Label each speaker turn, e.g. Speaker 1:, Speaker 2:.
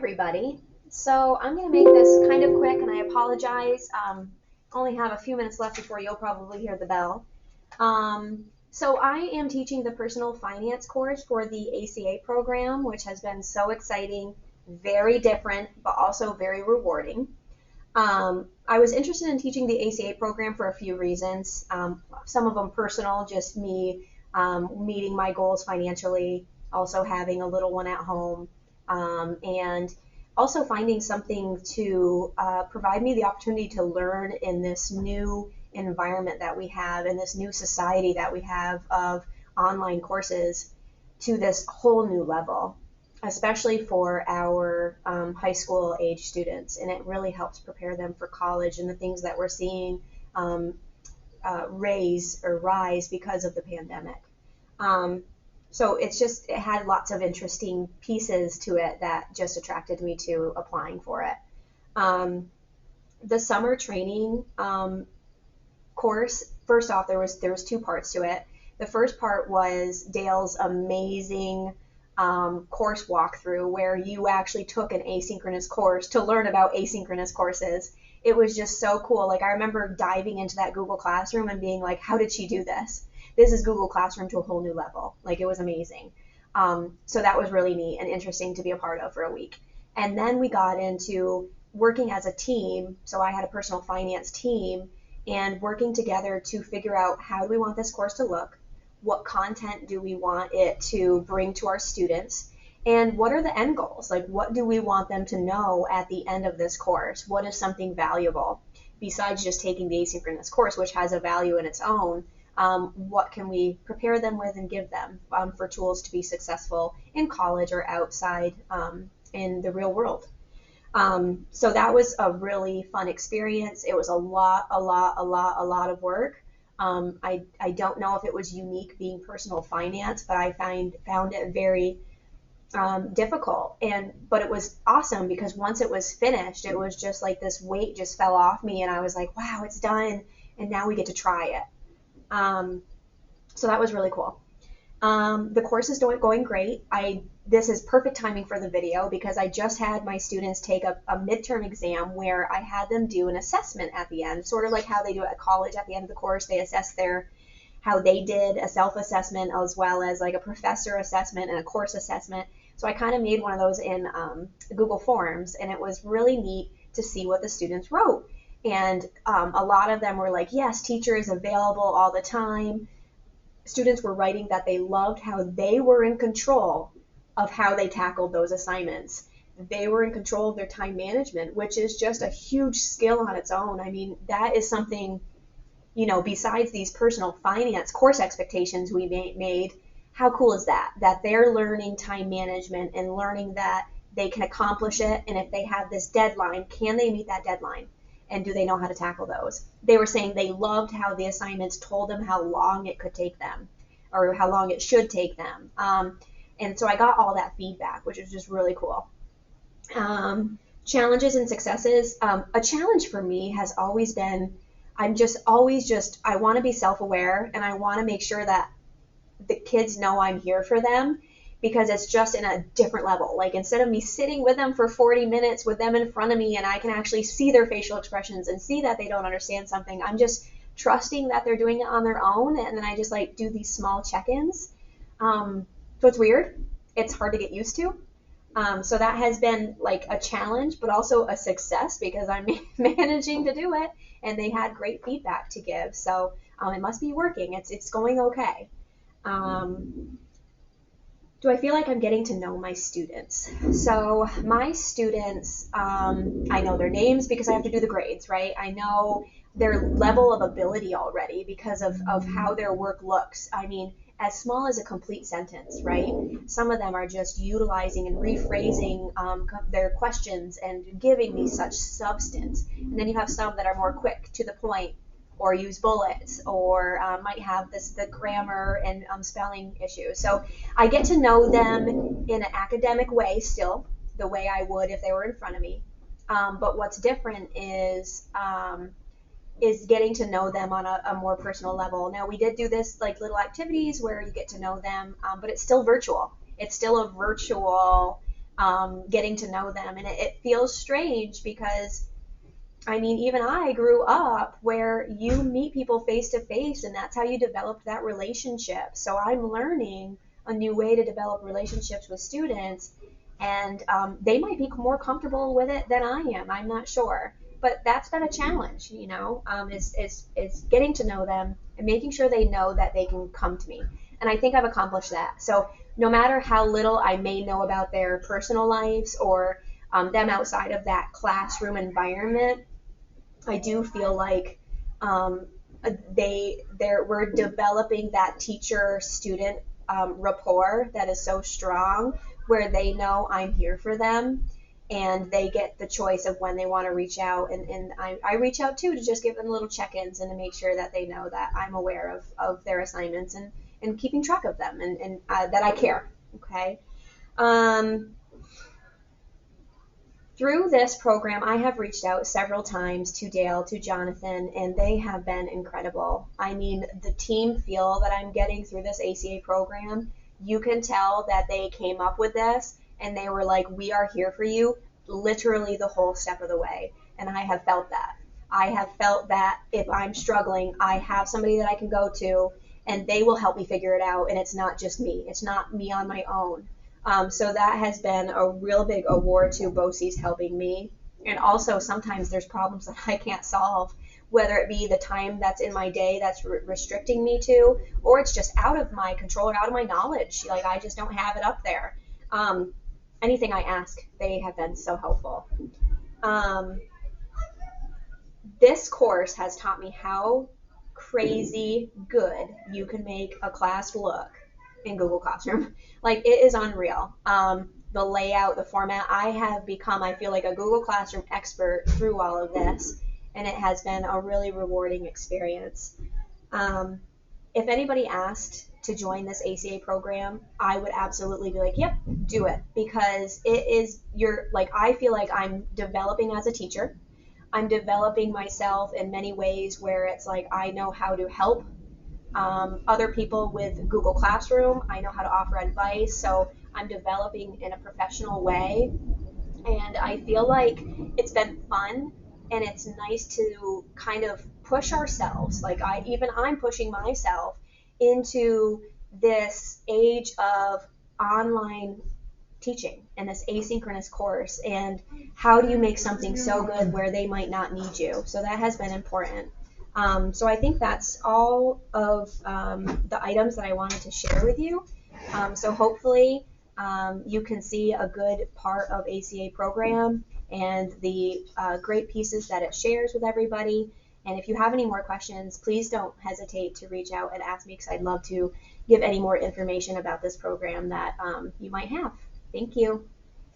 Speaker 1: everybody. So I'm going to make this kind of quick, and I apologize. Only have a few minutes left before you'll probably hear the bell. So I am teaching the personal finance course for the ACA program, which has been so exciting, very different, but also very rewarding. I was interested in teaching the ACA program for a few reasons. Some of them personal, just me meeting my goals financially, also having a little one at home, and also finding something to provide me the opportunity to learn in this new environment that we have, in this new society that we have of online courses to this whole new level, especially for our high school age students. And it really helps prepare them for college and the things that we're seeing um, rise because of the pandemic. Um, so it had lots of interesting pieces to it that just attracted me to applying for it. Um, the summer training course, first off, there was two parts to it. The first part was Dale's amazing course walkthrough, where you actually took an asynchronous course to learn about asynchronous courses. It was just so cool. Like, I remember diving into that Google Classroom and being like, how did she do this? This is Google Classroom to a whole new level. Like, it was amazing. So that was really neat and interesting to be a part of for a week. And then we got into working as a team. So I had a personal finance team and working together to figure out, how do we want this course to look? What content do we want it to bring to our students? And what are the end goals? Like, what do we want them to know at the end of this course? What is something valuable besides just taking the asynchronous course, which has a value in its own? What can we prepare them with and give them for tools to be successful in college or outside in the real world? So that was a really fun experience. It was a lot of work. I don't know if it was unique being personal finance, but I found it very difficult. But it was awesome, because once it was finished, it was just like this weight just fell off me, and I was like, wow, it's done, and now we get to try it. Um, so that was really cool. The course is going great. This is perfect timing for the video, because I just had my students take a midterm exam where I had them do an assessment at the end, sort of like how they do it at college. At the end of the course, they assess how they did, a self-assessment, as well as like a professor assessment and a course assessment. So I kind of made one of those in Google Forms, and it was really neat to see what the students wrote. And a lot of them were like, yes, teacher is available all the time. Students were writing that they loved how they were in control of how they tackled those assignments. They were in control of their time management, which is just a huge skill on its own. I mean, that is something, besides these personal finance course expectations we made, how cool is that? That they're learning time management and learning that they can accomplish it. And if they have this deadline, can they meet that deadline? And do they know how to tackle those? They were saying they loved how the assignments told them how long it could take them, or how long it should take them. And so I got all that feedback, which was just really cool. Challenges and successes. A challenge for me has always been, I want to be self-aware, and I want to make sure that the kids know I'm here for them, because it's just in a different level. Like, instead of me sitting with them for 40 minutes with them in front of me, and I can actually see their facial expressions and see that they don't understand something, I'm just trusting that they're doing it on their own. And then I just like do these small check-ins. So it's weird. It's hard to get used to. So that has been like a challenge, but also a success, because I'm managing to do it, and they had great feedback to give. So it must be working. It's going okay. Do I feel like I'm getting to know my students? So my students, I know their names because I have to do the grades, right? I know their level of ability already because of how their work looks. I mean, as small as a complete sentence, right? Some of them are just utilizing and rephrasing their questions and giving me such substance. And then you have some that are more quick to the point, or use bullets, or might have the grammar and spelling issues. So I get to know them in an academic way still, the way I would if they were in front of me. But what's different is getting to know them on a more personal level. Now, we did do this like little activities where you get to know them, but it's still virtual. It's still a virtual getting to know them. And it feels strange because, I mean, even I grew up where you meet people face to face, and that's how you develop that relationship. So I'm learning a new way to develop relationships with students, and they might be more comfortable with it than I am. I'm not sure, but that's been a challenge, is getting to know them and making sure they know that they can come to me. And I think I've accomplished that. So no matter how little I may know about their personal lives or them outside of that classroom environment, I do feel like um, we're developing that teacher student rapport that is so strong, where they know I'm here for them, and they get the choice of when they want to reach out, and I reach out too to just give them little check-ins and to make sure that they know that I'm aware of their assignments, and keeping track of them, and that I care. Okay. Um, Through this program, I have reached out several times to Dale, to Jonathan, and they have been incredible. I mean, the team feel that I'm getting through this ACA program, you can tell that they came up with this and they were like, we are here for you literally the whole step of the way. And I have felt that. I have felt that if I'm struggling, I have somebody that I can go to and they will help me figure it out. And it's not just me, it's not me on my own. So that has been a real big award to BOCES helping me. And also sometimes there's problems that I can't solve, whether it be the time that's in my day that's restricting me to, or it's just out of my control or out of my knowledge. Like I just don't have it up there. Um, Anything I ask, they have been so helpful. Um, this course has taught me how crazy good you can make a class look in Google Classroom. Like it is unreal. The layout, the format, I have become, I feel like, a Google Classroom expert through all of this, and it has been a really rewarding experience. Um, if anybody asked to join this ACA program, I would absolutely be like, yep, do it, because it is I feel like I'm developing as a teacher. I'm developing myself in many ways where it's like I know how to help other people with Google Classroom. I know how to offer advice, so I'm developing in a professional way, and I feel like it's been fun, and it's nice to kind of push ourselves. Like I'm pushing myself into this age of online teaching and this asynchronous course, and how do you make something so good where they might not need you. So that has been important. So I think that's all of the items that I wanted to share with you. So hopefully you can see a good part of ACA program and the great pieces that it shares with everybody. And if you have any more questions, please don't hesitate to reach out and ask me, because I'd love to give any more information about this program that you might have. Thank you.